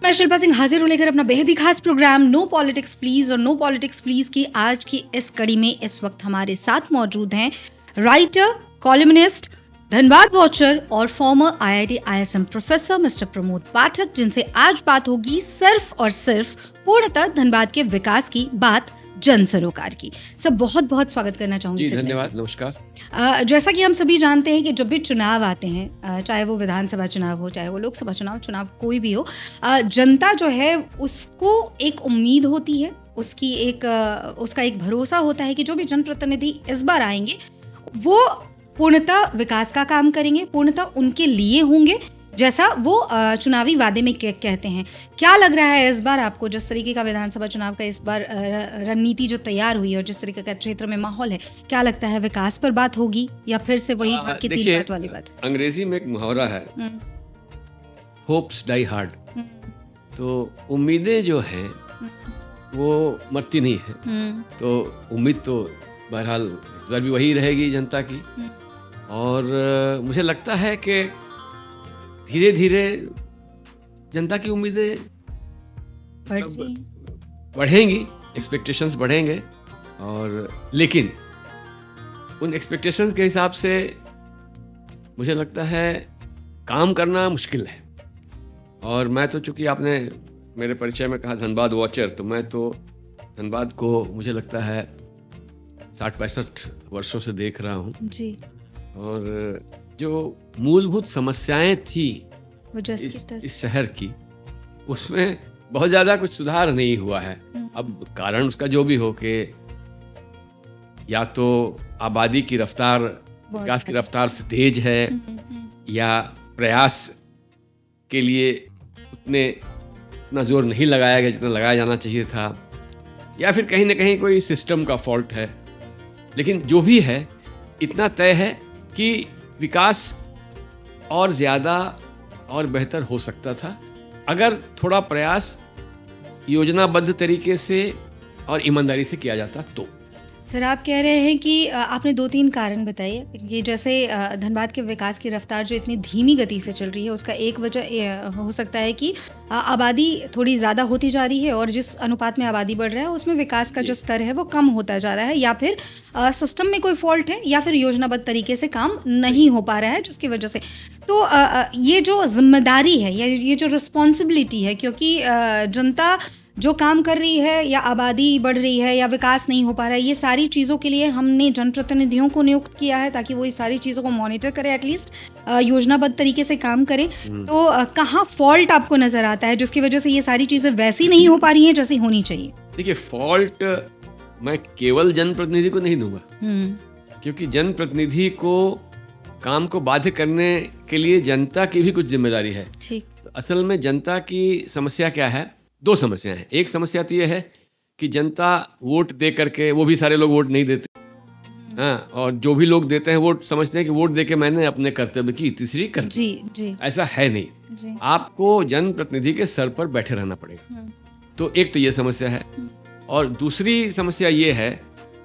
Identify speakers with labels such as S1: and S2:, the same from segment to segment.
S1: मैं शिल्पा सिंह हाजिर हूँ लेकर अपना बेहद ही खास प्रोग्राम नो पॉलिटिक्स प्लीज। और नो पॉलिटिक्स प्लीज की आज की इस कड़ी में इस वक्त हमारे साथ मौजूद हैं राइटर, कॉलमनिस्ट, धनबाद वॉचर और former IIT ISM professor mister Pramod Pathak, जिनसे आज बात होगी सिर्फ और सिर्फ पूर्णतः धनबाद के विकास की, बात जन सरोकार की। सब बहुत बहुत स्वागत करना चाहूंगी।
S2: जी धन्यवाद, नमस्कार।
S1: जैसा कि हम सभी जानते हैं कि जब भी चुनाव आते हैं, चाहे वो विधानसभा चुनाव हो, चाहे वो लोकसभा चुनाव कोई भी हो, जनता जो है उसको एक उम्मीद होती है, उसका एक भरोसा होता है कि जो भी जनप्रतिनिधि इस बार आएंगे वो पूर्णतः विकास का काम करेंगे, पूर्णतः उनके लिए होंगे, जैसा वो चुनावी वादे में कहते हैं। क्या लग रहा है इस बार आपको, जिस तरीके का विधानसभा चुनाव का इस बार रणनीति जो तैयार हुई है और जिस तरीके का क्षेत्र में माहौल है, क्या लगता है विकास पर बात होगी या फिर से वही की तीन बात वाली बात?
S2: अंग्रेजी में एक मुहावरा है, होप्स डाई हार्ड। तो उम्मीदें जो हैं वो मरती नहीं है। तो उम्मीद तो बहरहाल इस बार भी वही रहेगी जनता की। और मुझे लगता है कि धीरे धीरे जनता की उम्मीदें बढ़ेंगी, एक्सपेक्टेशंस बढ़ेंगे। और लेकिन उन एक्सपेक्टेशंस के हिसाब से मुझे लगता है काम करना मुश्किल है। और मैं तो, चूंकि आपने मेरे परिचय में कहा धनबाद वॉचर, तो मैं तो धनबाद को मुझे लगता है 60-65 वर्षों से देख रहा हूँ जी। और जो मूलभूत समस्याएं थी इस शहर की, उसमें बहुत ज़्यादा कुछ सुधार नहीं हुआ है। अब कारण उसका जो भी हो, कि या तो आबादी की रफ्तार, विकास की रफ्तार से तेज है, या प्रयास के लिए उतना जोर नहीं लगाया गया जितना लगाया जाना चाहिए था, या फिर कहीं ना कहीं कोई सिस्टम का फॉल्ट है। लेकिन जो भी है, इतना तय है कि विकास और ज़्यादा और बेहतर हो सकता था अगर थोड़ा प्रयास योजनाबद्ध तरीके से और ईमानदारी से किया जाता तो।
S1: सर, आप कह रहे हैं कि आपने 2-3 कारण बताए कि जैसे धनबाद के विकास की रफ्तार जो इतनी धीमी गति से चल रही है, उसका एक वजह हो सकता है कि आबादी थोड़ी ज़्यादा होती जा रही है और जिस अनुपात में आबादी बढ़ रहा है उसमें विकास का जो स्तर है वो कम होता जा रहा है, या फिर सिस्टम में कोई फॉल्ट है, या फिर योजनाबद्ध तरीके से काम नहीं हो पा रहा है, जिसकी वजह से। तो ये जो जिम्मेदारी है या ये जो रिस्पॉन्सिबिलिटी है, क्योंकि जनता जो काम कर रही है या आबादी बढ़ रही है या विकास नहीं हो पा रहा है, ये सारी चीज़ों के लिए हमने जनप्रतिनिधियों को नियुक्त किया है ताकि वो ये सारी चीज़ों को मॉनिटर करे, एटलीस्ट योजनाबद्ध तरीके से काम करे। तो कहाँ फॉल्ट आपको नज़र आता है जिसकी वजह से ये सारी चीज़ें वैसी नहीं हो पा रही हैं जैसी होनी चाहिए?
S2: देखिए, फॉल्ट मैं केवल जनप्रतिनिधि को नहीं दूंगा, क्योंकि जनप्रतिनिधि को काम को बाध्य करने के लिए जनता की भी कुछ जिम्मेदारी है।
S1: ठीक।
S2: तो असल में जनता की समस्या क्या है? 2 समस्याएं हैं। एक समस्या तो ये है कि जनता वोट दे करके, वो भी सारे लोग वोट नहीं देते, हाँ, और जो भी लोग देते हैं वोट समझते हैं कि वोट दे के मैंने अपने कर्तव्य की तीसरी कर दी।
S1: जी।
S2: ऐसा है नहीं जी। आपको जनप्रतिनिधि के सर पर बैठे रहना पड़ेगा। तो एक तो ये समस्या है। और दूसरी समस्या ये है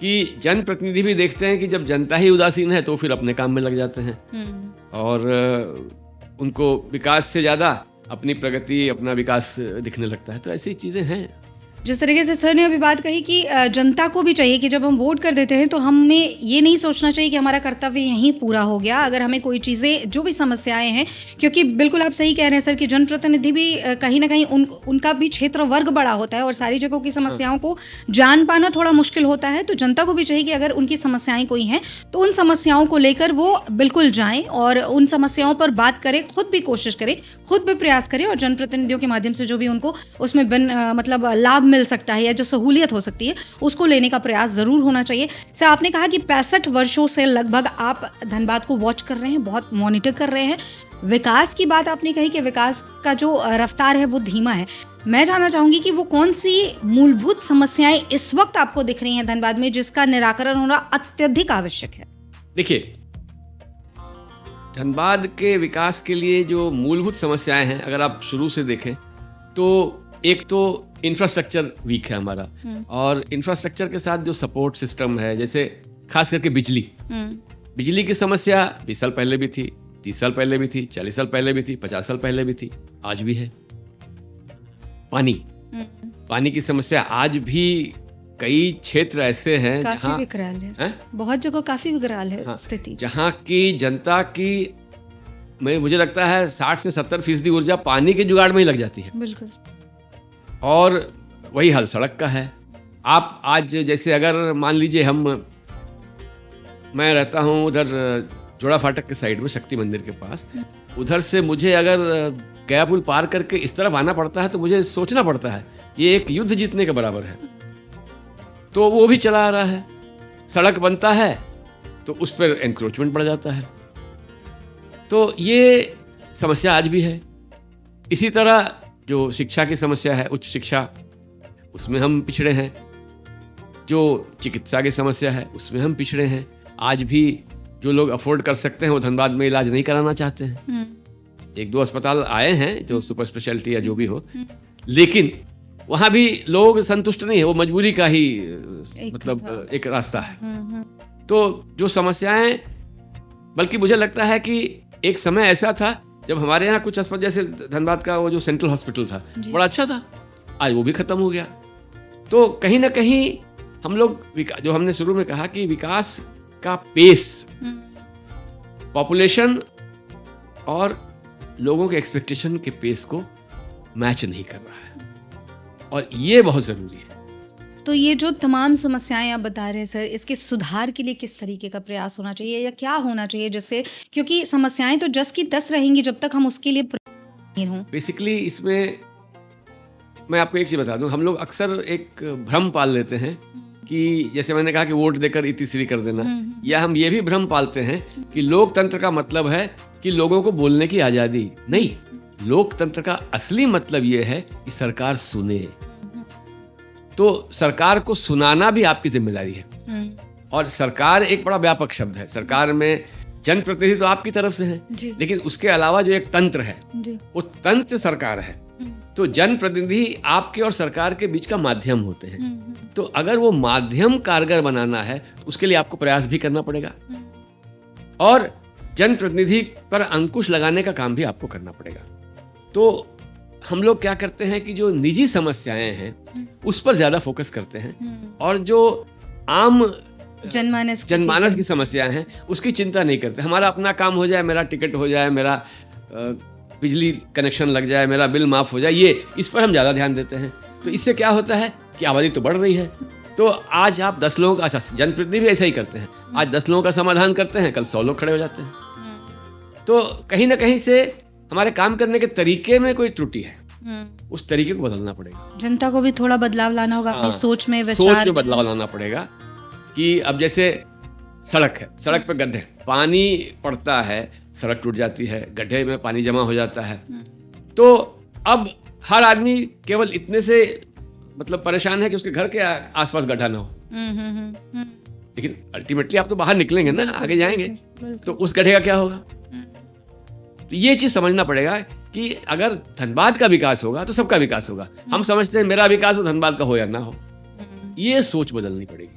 S2: कि जनप्रतिनिधि भी देखते हैं कि जब जनता ही उदासीन है तो फिर अपने काम में लग जाते हैं, और उनको विकास से ज़्यादा अपनी प्रगति, अपना विकास दिखने लगता है। तो ऐसी चीज़ें हैं।
S1: जिस तरीके से सर ने अभी बात कही कि जनता को भी चाहिए कि जब हम वोट कर देते हैं तो हमें ये नहीं सोचना चाहिए कि हमारा कर्तव्य यहीं पूरा हो गया, अगर हमें कोई चीज़ें, जो भी समस्याएं हैं, क्योंकि बिल्कुल आप सही कह रहे हैं सर कि जनप्रतिनिधि भी कहीं ना कहीं उनका भी क्षेत्र वर्ग बड़ा होता है और सारी जगहों की समस्याओं को जान पाना थोड़ा मुश्किल होता है। तो जनता को भी चाहिए कि अगर उनकी समस्याएं कोई हैं तो उन समस्याओं को लेकर वो बिल्कुल जाएँ और उन समस्याओं पर बात करें, खुद भी कोशिश करें, खुद भी प्रयास करें, और जनप्रतिनिधियों के माध्यम से जो भी उनको उसमें मतलब लाभ मिल सकता है या जो सहूलियत हो सकती है उसको लेने का प्रयास जरूर होना चाहिए। सर, आपने कहा कि 65 वर्षों से लगभग आप धनबाद को वॉच कर रहे हैं, बहुत मॉनिटर कर रहे हैं। विकास की बात आपने कही कि विकास का जो रफ्तार है वो धीमा है। मैं जानना चाहूंगी कि वो कौन सी मूलभूत समस्याएं इस वक्त आपको दिख रही हैं धनबाद में जिसका निराकरण होना अत्यधिक आवश्यक है?
S2: देखिए, धनबाद के विकास के लिए जो मूलभूत समस्याएं हैं, अगर आप शुरू से देखें तो एक तो इंफ्रास्ट्रक्चर वीक है हमारा, और इंफ्रास्ट्रक्चर के साथ जो सपोर्ट सिस्टम है, जैसे खास करके बिजली की समस्या 20 साल पहले भी थी, 30 साल पहले भी थी, 40 साल पहले भी थी, 50 साल पहले भी थी, आज भी है। पानी।
S1: हम्म,
S2: पानी की समस्या आज भी कई क्षेत्र ऐसे हैं
S1: काफी
S2: जहाँ
S1: विकराल है।
S2: हैं?
S1: बहुत जगह काफी विकराल है
S2: हाँ,
S1: स्थिति।
S2: जहाँ की जनता की मुझे लगता है 60 से 70% ऊर्जा पानी के जुगाड़ में ही लग जाती है।
S1: बिल्कुल।
S2: और वही हाल सड़क का है। आप आज जैसे अगर मान लीजिए मैं रहता हूँ उधर जोड़ा फाटक के साइड में शक्ति मंदिर के पास, उधर से मुझे अगर गया पुल पार करके इस तरफ आना पड़ता है तो मुझे सोचना पड़ता है ये एक युद्ध जीतने के बराबर है। तो वो भी चला आ रहा है, सड़क बनता है तो उस पर एंक्रोचमेंट बढ़ जाता है। तो ये समस्या आज भी है। इसी तरह जो शिक्षा की समस्या है, उच्च शिक्षा, उसमें हम पिछड़े हैं। जो चिकित्सा की समस्या है उसमें हम पिछड़े हैं। आज भी जो लोग अफोर्ड कर सकते हैं वो धनबाद में इलाज नहीं कराना चाहते हैं। एक दो अस्पताल आए हैं जो सुपर स्पेशलिटी या जो भी हो, लेकिन वहाँ भी लोग संतुष्ट नहीं है। वो मजबूरी का ही मतलब एक रास्ता है। तो जो समस्याएं, बल्कि मुझे लगता है कि एक समय ऐसा था जब हमारे यहाँ कुछ अस्पताल, जैसे धनबाद का वो जो सेंट्रल हॉस्पिटल था बड़ा अच्छा था, आज वो भी खत्म हो गया। तो कहीं ना कहीं हम लोग जो हमने शुरू में कहा कि विकास का पेस पॉपुलेशन और लोगों के एक्सपेक्टेशन के पेस को मैच नहीं कर रहा है, और ये बहुत ज़रूरी है।
S1: तो ये जो तमाम समस्याएं आप बता रहे हैं सर, इसके सुधार के लिए किस तरीके का प्रयास होना चाहिए या क्या होना चाहिए, जिससे, क्योंकि समस्याएं तो 10 की 10 रहेंगी जब तक हम उसके लिए नहीं हों।
S2: बेसिकली इसमें मैं आपको एक चीज़ बता दूं, हम लोग अक्सर एक भ्रम पाल लेते हैं कि जैसे मैंने कहा कि वोट देकर इतिश्री कर देना, या हम ये भी भ्रम पालते हैं कि लोकतंत्र का मतलब है कि लोगों को बोलने की आज़ादी। नहीं, लोकतंत्र का असली मतलब ये है कि सरकार सुने। तो सरकार को सुनाना भी आपकी जिम्मेदारी है। और सरकार एक बड़ा व्यापक शब्द है। सरकार में जनप्रतिनिधि तो आपकी तरफ से है, लेकिन उसके अलावा जो एक तंत्र है वो तंत्र सरकार है। तो जनप्रतिनिधि आपके और सरकार के बीच का माध्यम होते हैं। तो अगर वो माध्यम कारगर बनाना है तो उसके लिए आपको प्रयास भी करना पड़ेगा, और जनप्रतिनिधि पर अंकुश लगाने का काम भी आपको करना पड़ेगा। तो हम लोग क्या करते हैं कि जो निजी समस्याएं हैं उस पर ज्यादा फोकस करते हैं, और जो आम जनमानस की समस्याएं हैं उसकी चिंता नहीं करते। हमारा अपना काम हो जाए, मेरा टिकट हो जाए, मेरा बिजली कनेक्शन लग जाए, मेरा बिल माफ हो जाए, ये इस पर हम ज़्यादा ध्यान देते हैं। तो इससे क्या होता है कि आबादी तो बढ़ रही है। तो आज आप 10 लोगों का, अच्छा जनप्रतिनिधि भी ऐसा ही करते हैं, आज 10 लोगों का समाधान करते हैं, कल 100 लोग खड़े हो जाते हैं। तो कहीं ना कहीं से हमारे काम करने के तरीके में कोई त्रुटि है, उस तरीके को बदलना पड़ेगा।
S1: जनता को भी थोड़ा बदलाव लाना होगा, अपनी सोच में, विचार में
S2: बदलाव लाना पड़ेगा। कि अब जैसे सड़क है, सड़क पे गड्ढे, पानी पड़ता है, सड़क टूट जाती है, गड्ढे में पानी जमा हो जाता है। तो अब हर आदमी केवल इतने से मतलब परेशान है कि उसके घर के आसपास गड्ढा ना हो। लेकिन अल्टीमेटली आप तो बाहर निकलेंगे ना, आगे जाएंगे, तो उस गड्ढे का क्या होगा। तो ये चीज समझना पड़ेगा कि अगर धनबाद का विकास होगा तो सबका विकास होगा। हम समझते हैं मेरा विकास हो, धनबाद का हो या ना हो, ये सोच बदलनी पड़ेगी।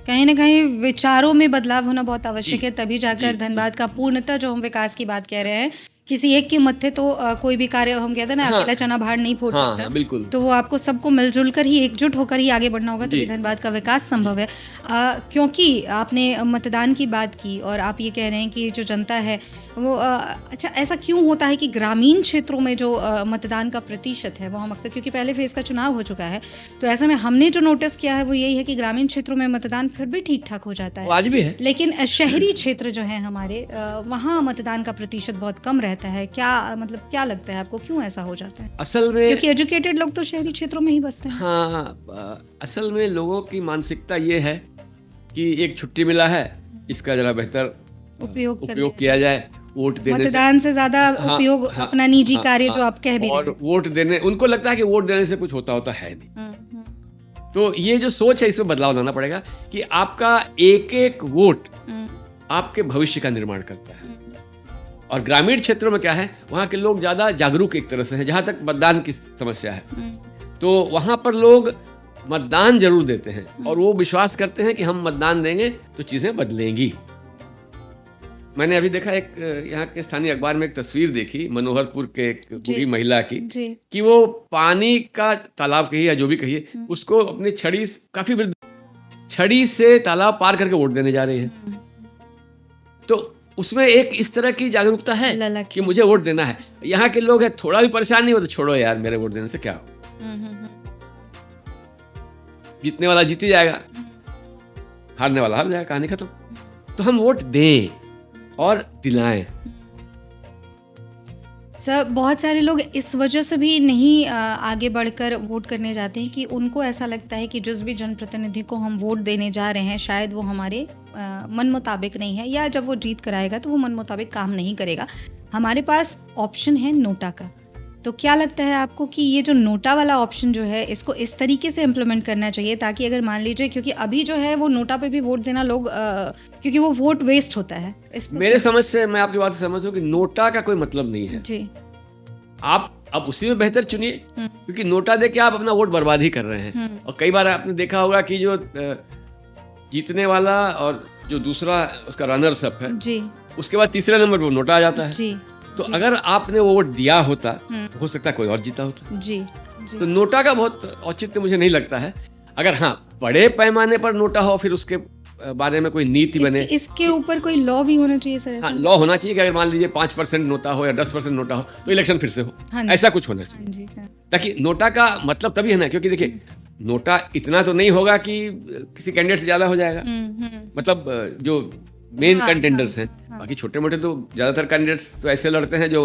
S1: कहीं ना कहीं विचारों में बदलाव होना बहुत आवश्यक है, तभी जाकर धनबाद का पूर्णतः जो हम विकास की बात कह रहे हैं, किसी एक के मत्थे तो कोई भी कार्य, हम कहते हैं ना, अकेला चना बाहर नहीं फोड़ सकता।
S2: बिल्कुल।
S1: तो वो आपको सबको मिलजुल कर ही, एकजुट होकर ही आगे बढ़ना होगा, तभी धनबाद का विकास संभव है। क्योंकि आपने मतदान की बात की और आप ये कह रहे हैं कि जो जनता है वो अच्छा, ऐसा क्यों होता है कि ग्रामीण क्षेत्रों में जो मतदान का प्रतिशत है वो हम अक्सर, क्योंकि पहले फेज़ का चुनाव हो चुका है, तो ऐसे में हमने जो नोटिस किया है वो यही है कि ग्रामीण क्षेत्रों में मतदान फिर भी ठीक ठाक हो जाता है,
S2: आज भी है,
S1: लेकिन शहरी क्षेत्र जो है हमारे, वहाँ मतदान का प्रतिशत बहुत कम रहता है। क्या मतलब, क्या लगता है आपको, क्यों ऐसा हो जाता है?
S2: असल में
S1: क्योंकि एजुकेटेड लोग तो शहरी क्षेत्रों में ही बसते हैं।
S2: हाँ, असल में लोगों की मानसिकता ये है कि एक छुट्टी मिला है, इसका जरा बेहतर उपयोग किया जाए, वोट देने,
S1: मतदान से ज्यादा उपयोग अपना निजी कार्य जो आप कह भी रहे हैं,
S2: और वोट देने, उनको लगता है कि वोट देने से कुछ होता है नहीं। तो ये जो सोच है, इसमें बदलाव लाना पड़ेगा कि आपका एक एक वोट आपके भविष्य का निर्माण करता है। और ग्रामीण क्षेत्रों में क्या है, वहाँ के लोग ज़्यादा जागरूक एक तरह से हैं, जहाँ तक मतदान की समस्या है। तो वहाँ पर लोग मतदान जरूर देते हैं और वो विश्वास करते हैं कि हम मतदान देंगे तो चीज़ें बदलेंगी। मैंने अभी देखा एक यहाँ के स्थानीय अखबार में एक तस्वीर देखी मनोहरपुर के एक बूढ़ी महिला की
S1: जी
S2: कि वो पानी का तालाब कहिए या जो भी कहिए उसको अपनी छड़ी, काफी वृद्ध छड़ी से तालाब पार करके वोट देने जा रही है। तो उसमें एक इस तरह की जागरूकता है
S1: ललक
S2: कि मुझे वोट देना है। यहाँ के लोग हैं थोड़ा भी परेशान नहीं हो तो छोड़ो यार, मेरे वोट देने से क्या हो, जीतने वाला जीत ही जाएगा, हारने वाला हार जाएगा, कहानी खत्म। तो हम वोट दें और दिलाएं।
S1: सर बहुत सारे लोग इस वजह से भी नहीं आगे बढ़कर वोट करने जाते हैं कि उनको ऐसा लगता है कि जिस भी जनप्रतिनिधि को हम वोट देने जा रहे हैं शायद वो हमारे मन मुताबिक नहीं है, या जब वो जीत कर आएगा तो वो मन मुताबिक काम नहीं करेगा। हमारे पास ऑप्शन है नोटा का। तो क्या लगता है आपको कि ये जो नोटा वाला ऑप्शन जो है इसको इस तरीके से इम्प्लीमेंट करना चाहिए ताकि अगर मान लीजिए, क्योंकि अभी जो है वो नोटा पे भी वोट देना लोग क्योंकि वो वोट वेस्ट होता है।
S2: मेरे समझ से, मैं आपकी बात से सहमत हूँ कि नोटा का कोई मतलब नहीं है
S1: जी।
S2: आप अब उसी में बेहतर चुनिए, क्योंकि नोटा दे के आप अपना वोट बर्बाद ही कर रहे हैं। और कई बार आपने देखा होगा कि जो जीतने वाला और जो दूसरा उसका रनर्स अप है
S1: जी,
S2: उसके बाद तीसरे नंबर पर नोटा आ जाता है
S1: जी।
S2: तो अगर आपने वो वोट दिया होता तो हो सकता है कोई और जीता होता।
S1: जी, जी।
S2: तो नोटा का बहुत औचित्य मुझे नहीं लगता है। अगर हाँ बड़े पैमाने पर नोटा हो, फिर उसके बारे में कोई नीति बने,
S1: इसके ऊपर कोई लॉ भी होना चाहिए सर।
S2: हाँ लॉ होना चाहिए कि अगर मान लीजिए 5% नोटा हो या 10% नोटा हो तो इलेक्शन फिर से हो, ऐसा कुछ होना चाहिए।
S1: जी, हाँ।
S2: ताकि नोटा का मतलब तभी है ना, क्योंकि देखिए नोटा इतना तो नहीं होगा कि किसी कैंडिडेट से ज्यादा हो जाएगा, मतलब जो मेन कंटेंडर्स हैं। बाकी छोटे मोटे तो ज्यादातर कैंडिडेट्स तो ऐसे लड़ते हैं जो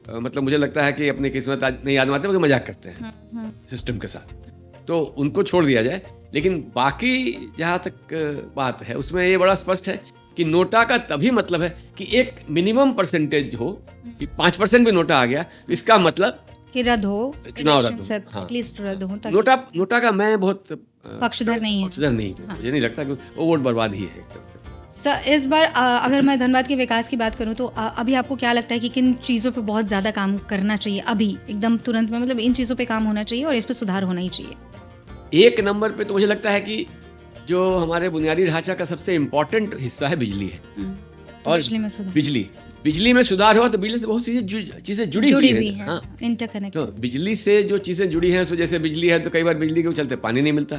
S2: मतलब मुझे लगता है कि अपनी किस्मत आज नहीं आजमाते, वो मजाक करते हैं सिस्टम के साथ, तो उनको छोड़ दिया जाए। लेकिन बाकी जहाँ तक बात है उसमें ये बड़ा स्पष्ट है कि नोटा का तभी मतलब है कि एक मिनिमम परसेंटेज हो, कि 5% भी नोटा आ गया तो इसका मतलब
S1: कि रद्द हो,
S2: चुनाव रद्द हो। हाँ।
S1: एटलीस्ट रद्द हो।
S2: नोटा का मैं बहुत
S1: पक्षधर नहीं है।
S2: मुझे नहीं लगता कि वो वोट बर्बाद ही है।
S1: सर इस बार अगर मैं धनबाद के विकास की बात करूं तो अभी आपको क्या लगता है कि किन चीज़ों पे बहुत ज़्यादा काम करना चाहिए अभी एकदम तुरंत में, मतलब इन चीज़ों पे काम होना चाहिए और इस पे सुधार होना ही चाहिए?
S2: एक नंबर पे तो मुझे लगता है कि जो हमारे बुनियादी ढांचा का सबसे इम्पोर्टेंट हिस्सा है बिजली है।
S1: तो
S2: और बिजली में सुधार हुआ तो बिजली से बहुत सी चीजें जुड़ी हुई है। हाँ।
S1: इंटरकनेक्ट।
S2: तो बिजली से जो चीजें जुड़ी हैं, जैसे बिजली है तो कई बार बिजली के चलते पानी नहीं मिलता,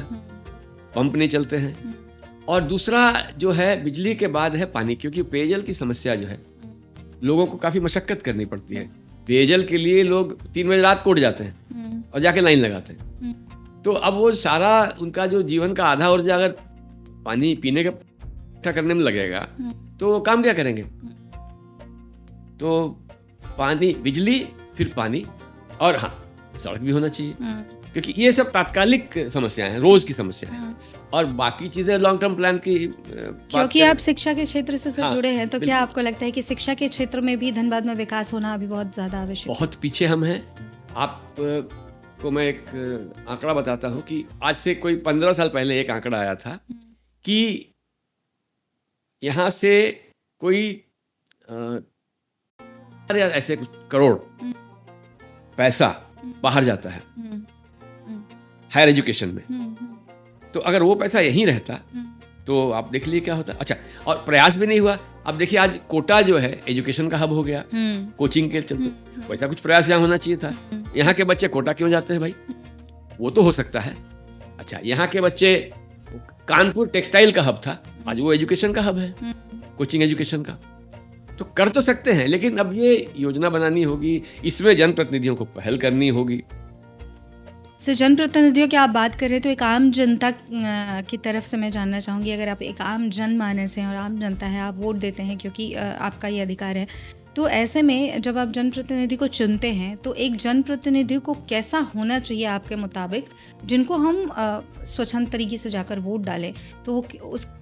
S2: पंप नहीं चलते हैं। और दूसरा जो है बिजली के बाद है पानी, क्योंकि पेयजल की समस्या जो है लोगों को काफी मशक्कत करनी पड़ती है। पेयजल के लिए लोग 3 बजे रात को उठ जाते हैं और जाके लाइन लगाते हैं। तो अब वो सारा उनका जो जीवन का आधा ऊर्जा अगर पानी पीने का इकट्ठा करने में लगेगा तो वो काम क्या करेंगे? तो पानी, बिजली, फिर पानी, और हाँ सड़क भी होना चाहिए, क्योंकि ये सब तात्कालिक समस्याएं हैं, रोज की समस्याएं हैं। और बाकी चीजें लॉन्ग टर्म प्लान की
S1: क्योंकि आप शिक्षा के क्षेत्र से सब जुड़े हैं, तो क्या आपको लगता है कि शिक्षा के क्षेत्र में भी धनबाद में विकास होना अभी बहुत ज्यादा आवश्यक है?
S2: बहुत पीछे हम हैं। आप को मैं एक आंकड़ा बताता हूँ कि आज से कोई 15 साल पहले एक आंकड़ा आया था कि यहाँ से कोई ऐसे कुछ करोड़ पैसा बाहर जाता है हायर एजुकेशन में। तो अगर वो पैसा यहीं रहता तो आप देख लीजिए क्या होता। अच्छा, और प्रयास भी नहीं हुआ। अब देखिए आज कोटा जो है एजुकेशन का हब हो गया, कोचिंग के चलते। वैसा कुछ प्रयास यहाँ होना चाहिए था। यहाँ के बच्चे कोटा क्यों जाते हैं भाई? वो तो हो सकता है। अच्छा, यहाँ के बच्चे, कानपुर टेक्सटाइल का हब था, आज वो एजुकेशन का हब है, कोचिंग एजुकेशन का। तो कर तो सकते हैं, लेकिन अब ये योजना बनानी होगी, इसमें जनप्रतिनिधियों को पहल करनी होगी।
S1: सर जनप्रतिनिधियों की आप बात कर रहे हैं तो एक आम जनता की तरफ से मैं जानना चाहूँगी, अगर आप एक आम जनमानस हैं और आम जनता है, आप वोट देते हैं क्योंकि आपका ये अधिकार है, तो ऐसे में जब आप जनप्रतिनिधि को चुनते हैं तो एक जनप्रतिनिधि को कैसा होना चाहिए आपके मुताबिक, जिनको हम स्वच्छंद तरीके से जाकर वोट डालें? तो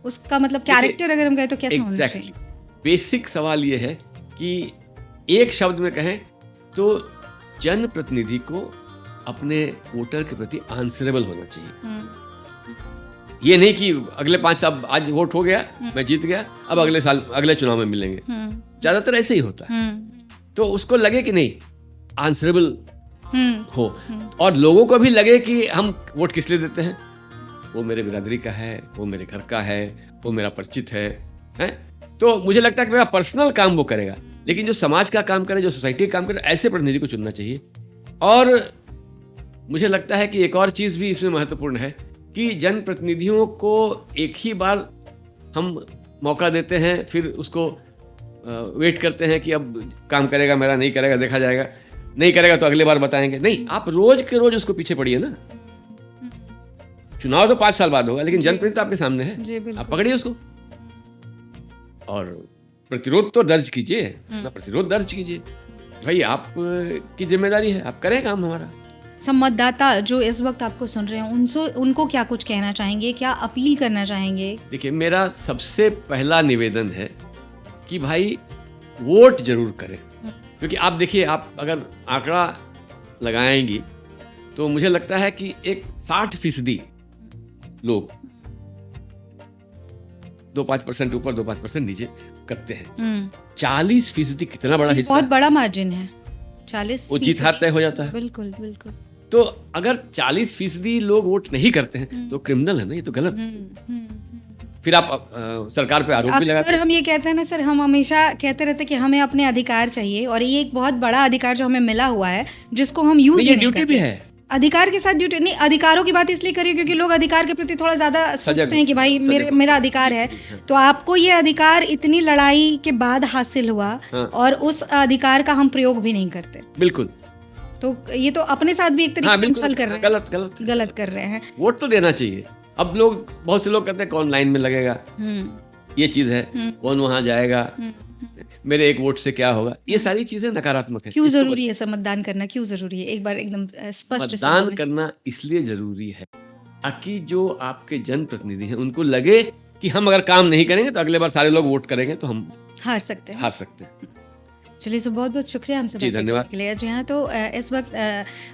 S1: उसका मतलब कैरेक्टर अगर हम कहें तो कैसे होना चाहिए?
S2: बेसिक सवाल ये है कि एक शब्द में कहें तो जनप्रतिनिधि को अपने वोटर के प्रति आंसरेबल होना चाहिए। ये नहीं कि अगले 5 साल, आज वोट हो गया, मैं जीत गया, अब अगले साल अगले चुनाव में मिलेंगे। ज्यादातर ऐसे ही होता है। तो उसको लगे कि नहीं, आंसरेबल हो, और लोगों को भी लगे कि हम वोट किस लिए देते हैं। वो मेरे बिरादरी का है, वो मेरे घर का है, वो मेरा परिचित है। तो मुझे लगता है कि मेरा पर्सनल काम वो करेगा, लेकिन जो समाज का काम करे, जो सोसाइटी का काम करे, ऐसे प्रतिनिधि को चुनना चाहिए। और मुझे लगता है कि एक और चीज़ भी इसमें महत्वपूर्ण है कि जनप्रतिनिधियों को एक ही बार हम मौका देते हैं, फिर उसको वेट करते हैं कि अब काम करेगा मेरा, नहीं करेगा देखा जाएगा, नहीं करेगा तो अगले बार बताएंगे। नहीं, आप रोज के रोज उसको पीछे पड़िए ना। चुनाव तो 5 साल बाद होगा, लेकिन जनप्रतिनिधि तो आपके सामने है, आप पकड़िए उसको और प्रतिरोध तो दर्ज कीजिए, अपना प्रतिरोध दर्ज कीजिए। भाई आप की जिम्मेदारी है, आप करें काम हमारा।
S1: संवाददाता जो इस वक्त आपको सुन रहे हैं उनको क्या कुछ कहना चाहेंगे, क्या अपील करना चाहेंगे?
S2: देखिए, मेरा सबसे पहला निवेदन है कि भाई वोट जरूर करें, क्योंकि आप देखिए, आप अगर आंकड़ा लगाएंगी तो मुझे लगता है कि एक 60% लोग 2-5% ऊपर 2-5% नीचे करते हैं। 40% कितना बड़ा हिस्सा,
S1: बहुत बड़ा मार्जिन है। 40
S2: वो जीत हार तय हो जाता है।
S1: बिल्कुल बिल्कुल।
S2: तो अगर 40% लोग वोट नहीं करते हैं तो क्रिमिनल है ना, ये तो गलत। फिर आप सरकार पे आरोप भी लगाते हैं।
S1: सर हम ये कहते हैं ना सर, हम हमेशा कहते रहते हैं कि हमें अपने अधिकार चाहिए, और ये एक बहुत बड़ा अधिकार जो हमें मिला हुआ है जिसको हम यूज नहीं
S2: ड्यूटी भी है।
S1: अधिकार के साथ ड्यूटी नहीं, अधिकारों की बात इसलिए करिए क्योंकि लोग अधिकार के प्रति थोड़ा ज्यादा सोचते हैं कि भाई मेरा अधिकार है। तो आपको ये अधिकार इतनी लड़ाई के बाद हासिल हुआ, और उस अधिकार का हम प्रयोग भी नहीं करते।
S2: बिल्कुल।
S1: तो ये तो अपने साथ भी एक तरीके से छल कर रहे हैं, गलत कर रहे हैं।
S2: वोट तो देना चाहिए। अब लोग, बहुत से लोग कहते हैं कौन लाइन में लगेगा, ये चीज है, कौन वहां जाएगा, मेरे एक वोट से क्या होगा, ये सारी चीजें नकारात्मक है।
S1: क्यों जरूरी है मतदान करना, क्यों जरूरी है? एक बार एकदम स्पष्ट।
S2: मतदान करना इसलिए जरूरी है ताकि जो आपके जनप्रतिनिधि हैं उनको लगे कि हम अगर काम नहीं करेंगे तो अगले बार सारे लोग वोट करेंगे तो हम हार सकते हैं।
S1: चलिए सर, बहुत बहुत शुक्रिया हमसे
S2: बात करने
S1: के लिए। जी हाँ, तो इस वक्त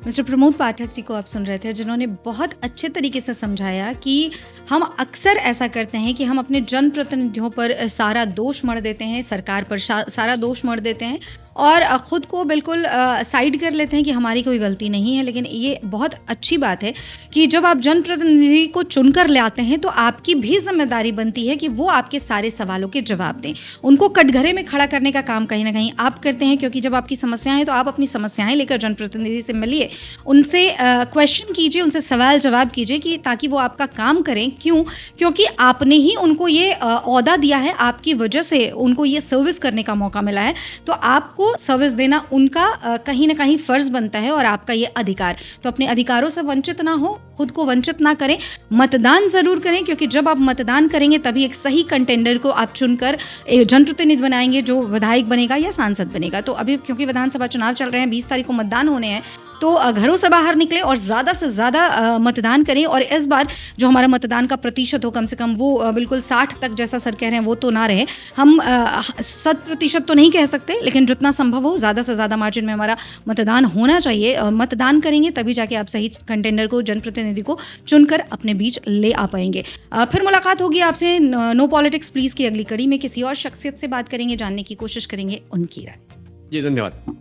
S1: मिस्टर प्रमोद पाठक जी को आप सुन रहे थे, जिन्होंने बहुत अच्छे तरीके से समझाया कि हम अक्सर ऐसा करते हैं कि हम अपने जनप्रतिनिधियों पर सारा दोष मढ़ देते हैं, सरकार पर सारा दोष मढ़ देते हैं, और ख़ुद को बिल्कुल साइड कर लेते हैं कि हमारी कोई गलती नहीं है। लेकिन ये बहुत अच्छी बात है कि जब आप जनप्रतिनिधि को चुनकर ले आते हैं तो आपकी भी जिम्मेदारी बनती है कि वो आपके सारे सवालों के जवाब दें। उनको कटघरे में खड़ा करने का काम कहीं ना कहीं आप करते हैं, क्योंकि जब आपकी समस्याएं हैं तो आप अपनी समस्याएं लेकर जनप्रतिनिधि से मिलिए, उनसे क्वेश्चन कीजिए, उनसे सवाल जवाब कीजिए कि ताकि वो आपका काम करें। क्यों? क्योंकि आपने ही उनको ये ओहदा दिया है, आपकी वजह से उनको ये सर्विस करने का मौका मिला है, तो आपको सर्विस देना उनका कहीं ना कहीं फर्ज बनता है, और आपका ये अधिकार। तो अपने अधिकारों से वंचित ना हो, खुद को वंचित ना करें, मतदान जरूर करें, क्योंकि जब आप मतदान करेंगे तभी एक सही कंटेंडर को आप चुनकर एक जनप्रतिनिधि बनाएंगे जो विधायक बनेगा या सांसद बनेगा। तो अभी क्योंकि विधानसभा चुनाव चल रहे हैं, 20 तारीख को मतदान होने हैं, तो घरों से बाहर निकलें और ज़्यादा से ज़्यादा मतदान करें। और इस बार जो हमारा मतदान का प्रतिशत हो, कम से कम वो बिल्कुल 60 तक जैसा सर कह रहे हैं वो तो ना रहे। हम 100% तो नहीं कह सकते, लेकिन जितना संभव हो ज़्यादा से ज़्यादा मार्जिन में हमारा मतदान होना चाहिए। मतदान करेंगे तभी जाके आप सही कंटेंडर को, जनप्रतिनिधि को चुनकर अपने बीच ले आ पाएंगे। फिर मुलाकात होगी आपसे नो पॉलिटिक्स प्लीज़ की अगली कड़ी में। किसी और शख्सियत से बात करेंगे, जानने की कोशिश करेंगे उनकी राय।
S2: जी, धन्यवाद।